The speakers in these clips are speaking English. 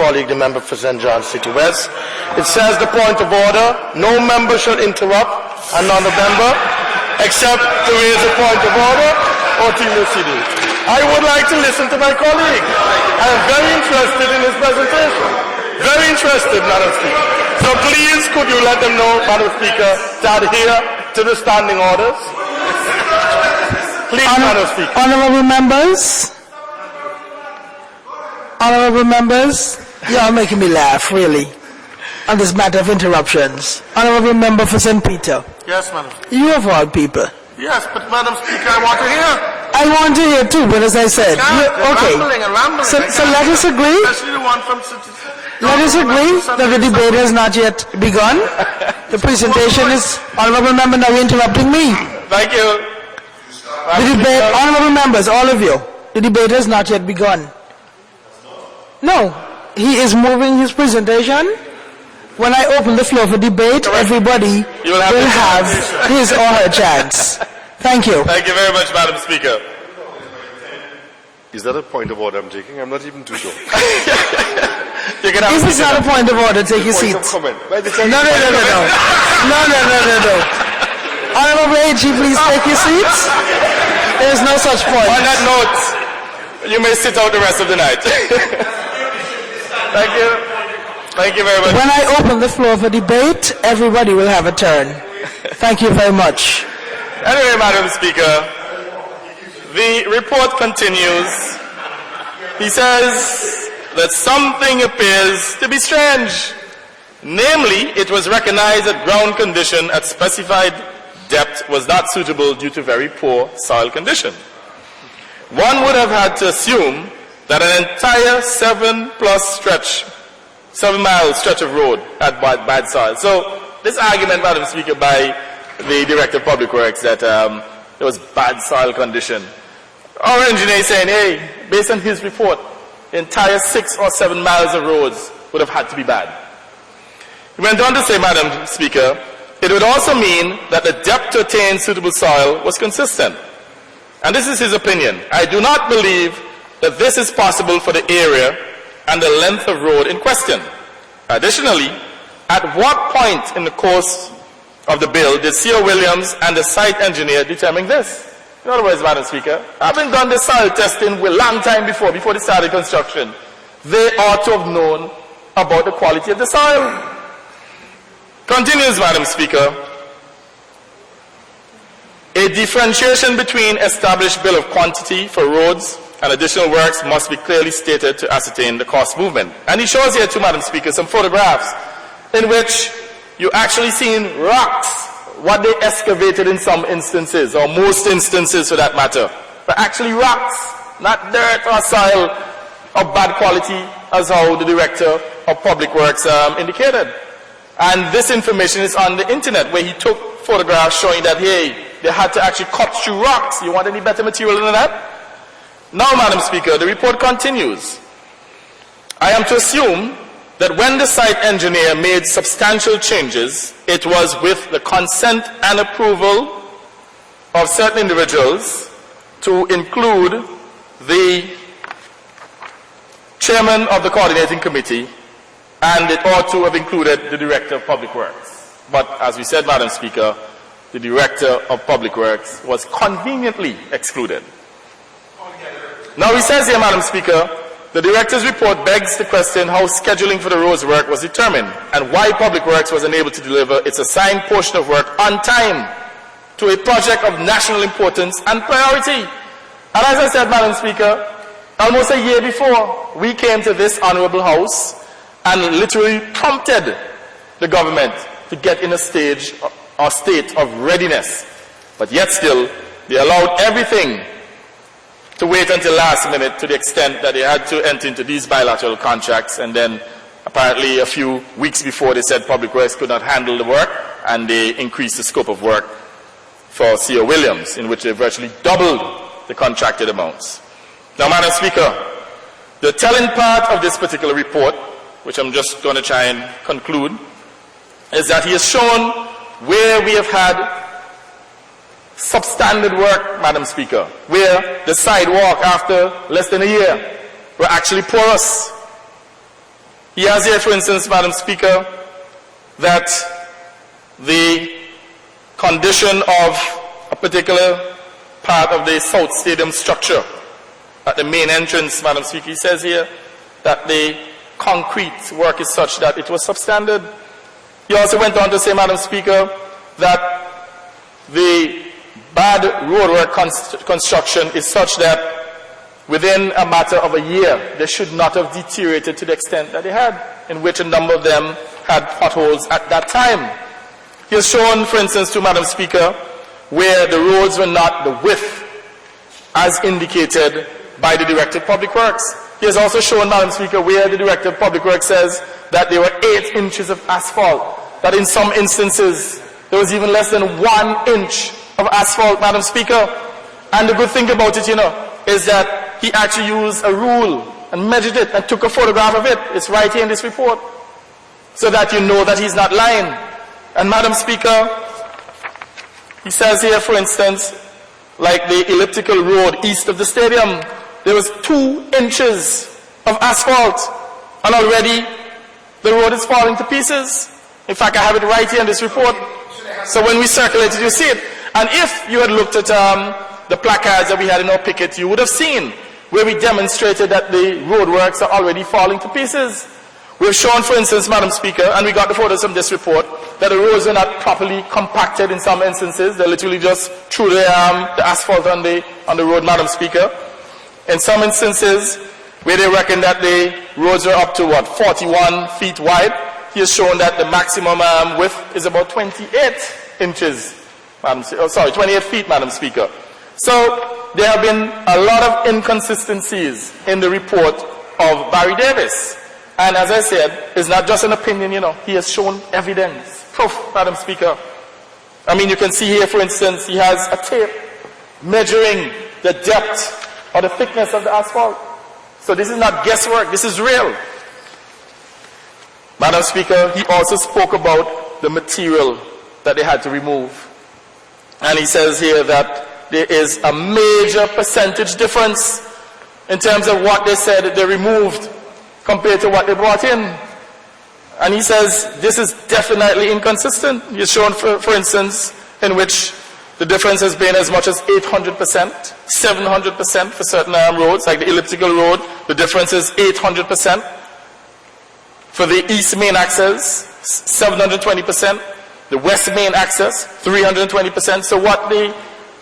colleague, the member for St. John City West. It says the point of order, no member should interrupt another member except to raise a point of order or to proceeding. I would like to listen to my colleague. I am very interested in his presentation. Very interested, Madam Speaker. So please, could you let them know, Madam Speaker, to adhere to the standing orders? Please, Madam Speaker. Honourable members. Honourable members, you are making me laugh, really, on this matter of interruptions. Honourable member for St. Peter. Yes, Madam. You of all people. Yes, but Madam Speaker, I want to hear. I want to hear too, but as I said, okay. Rambling. So let us agree. Especially the one from Let us agree that the debate has not yet begun. The presentation is, honourable member, now interrupting me. Thank you. The debate, honourable members, all of you, the debate has not yet begun. No, he is moving his presentation. When I open the floor for debate, everybody will have his or her chance. Thank you. Thank you very much, Madam Speaker. Is that a point of order I'm taking? I'm not even too sure. If it's not a point of order, take your seat. No. Honourable AG, please take your seats. There's no such point. On that note, you may sit out the rest of the night. Thank you. Thank you very much. When I open the floor for debate, everybody will have a turn. Thank you very much. Anyway, Madam Speaker, the report continues. He says that something appears to be strange. Namely, it was recognized that ground condition at specified depth was not suitable due to very poor soil condition. One would have had to assume that an entire 7-mile stretch of road had bad soil. So this argument, Madam Speaker, by the Director of Public Works that there was bad soil condition. Our engineer is saying, hey, based on his report, the entire 6 or 7 miles of roads would have had to be bad. He went on to say, Madam Speaker, it would also mean that the depth to attain suitable soil was consistent. And this is his opinion. I do not believe that this is possible for the area and the length of road in question. Additionally, at what point in the course of the bill did C.O. Williams and the site engineer determine this? In other words, Madam Speaker, having done the soil testing a long time before they started construction, they ought to have known about the quality of the soil. Continues, Madam Speaker, a differentiation between established bill of quantity for roads and additional works must be clearly stated to ascertain the cost movement. And he shows here too, Madam Speaker, some photographs in which you actually seen rocks, what they excavated in some instances, or most instances for that matter, but actually rocks, not dirt or soil of bad quality, as how the Director of Public Works indicated. And this information is on the internet, where he took photographs showing that, hey, they had to actually cut through rocks. You want any better material than that? Now, Madam Speaker, the report continues. I am to assume that when the site engineer made substantial changes, it was with the consent and approval of certain individuals, to include the chairman of the coordinating committee, and it ought to have included the Director of Public Works. But as we said, Madam Speaker, the Director of Public Works was conveniently excluded. Now he says here, Madam Speaker, the Director's report begs the question how scheduling for the roads work was determined and why Public Works was unable to deliver its assigned portion of work on time to a project of national importance and priority. And as I said, Madam Speaker, almost a year before, we came to this Honourable House and literally prompted the government to get in a state of readiness. But yet still, they allowed everything to wait until last minute, to the extent that they had to enter into these bilateral contracts, and then apparently a few weeks before they said Public Works could not handle the work, and they increased the scope of work for C.O. Williams, in which they virtually doubled the contracted amounts. Now, Madam Speaker, the telling part of this particular report, which I'm just going to try and conclude, is that he has shown where we have had substandard work, Madam Speaker, where the sidewalk after less than a year were actually porous. He has here, for instance, Madam Speaker, that the condition of a particular part of the South Stadium structure at the main entrance, Madam Speaker, he says here that the concrete work is such that it was substandard. He also went on to say, Madam Speaker, that the bad roadwork construction is such that within a matter of a year, they should not have deteriorated to the extent that they had, in which a number of them had potholes at that time. He has shown, for instance, to Madam Speaker, where the roads were not the width as indicated by the Director of Public Works. He has also shown, Madam Speaker, where the Director of Public Works says that there were 8 inches of asphalt, that in some instances there was even less than 1 inch of asphalt, Madam Speaker. And the good thing about it, is that he actually used a rule and measured it and took a photograph of it. It's right here in this report, so that you know that he's not lying. And Madam Speaker, he says here, for instance, like the elliptical road east of the stadium, there was 2 inches of asphalt, and already the road is falling to pieces. In fact, I have it right here in this report. So when we circulate it, you see it. And if you had looked at the placards that we had in our picket, you would have seen where we demonstrated that the roadworks are already falling to pieces. We've shown, for instance, Madam Speaker, and we got the photos from this report, that the roads are not properly compacted in some instances. They literally just threw the asphalt on the road, Madam Speaker. In some instances, where they reckon that the roads are up to, 41 feet wide, he has shown that the maximum width is about 28 inches, 28 feet, Madam Speaker. So there have been a lot of inconsistencies in the report of Barry Davis. And as I said, it's not just an opinion, he has shown evidence, proof, Madam Speaker. I mean, you can see here, for instance, he has a tape measuring the depth or the thickness of the asphalt. So this is not guesswork, this is real. Madam Speaker, he also spoke about the material that they had to remove. And he says here that there is a major percentage difference in terms of what they said they removed compared to what they brought in. And he says this is definitely inconsistent. He's shown, for instance, in which the difference has been as much as 800%, 700% for certain roads, like the elliptical road, the difference is 800%. For the east main access, 720%. The west main access, 320%. So what the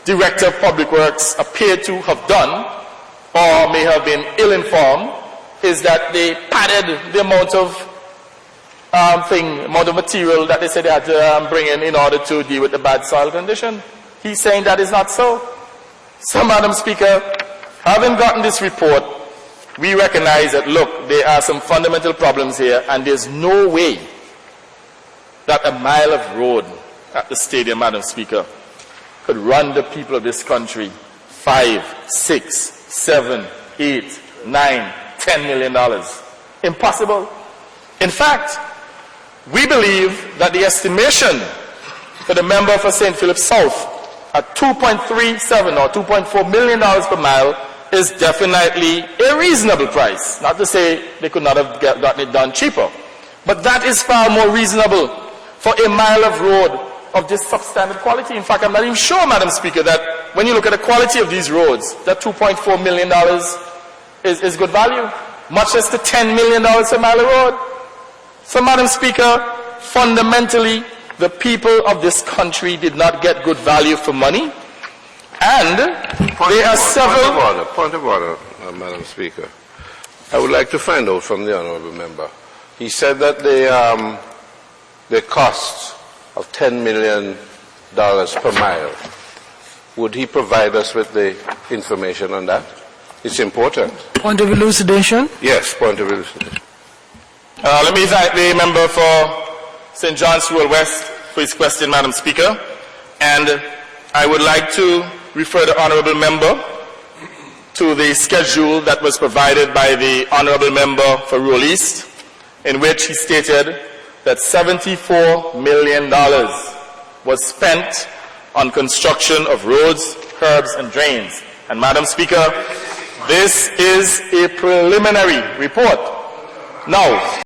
Director of Public Works appeared to have done, or may have been ill-informed, is that they padded the amount of material that they said they had to bring in order to deal with the bad soil condition. He's saying that is not so. So, Madam Speaker, having gotten this report, we recognize that, look, there are some fundamental problems here, and there's no way that a mile of road at the stadium, Madam Speaker, could run the people of this country $5, $6, $7, $8, $9, $10 million. Impossible. In fact, we believe that the estimation for the member for St. Philip South at $2.37 or $2.4 million per mile is definitely a reasonable price. Not to say they could not have gotten it done cheaper, but that is far more reasonable for a mile of road of this substandard quality. In fact, I'm not even sure, Madam Speaker, that when you look at the quality of these roads, that $2.4 million is good value, much less the $10 million a mile of road. So, Madam Speaker, fundamentally, the people of this country did not get good value for money, and there are several... Point of order, Madam Speaker. I would like to find out from the honourable member. He said that the cost of $10 million per mile, would he provide us with the information on that? It's important. Point of elucidation? Yes, point of elucidation. Let me thank the member for St. John's Rural West for his question, Madam Speaker. And I would like to refer the honourable member to the schedule that was provided by the honourable member for Rural East, in which he stated that $74 million was spent on construction of roads, curbs, and drains. And Madam Speaker, this is a preliminary report. Now,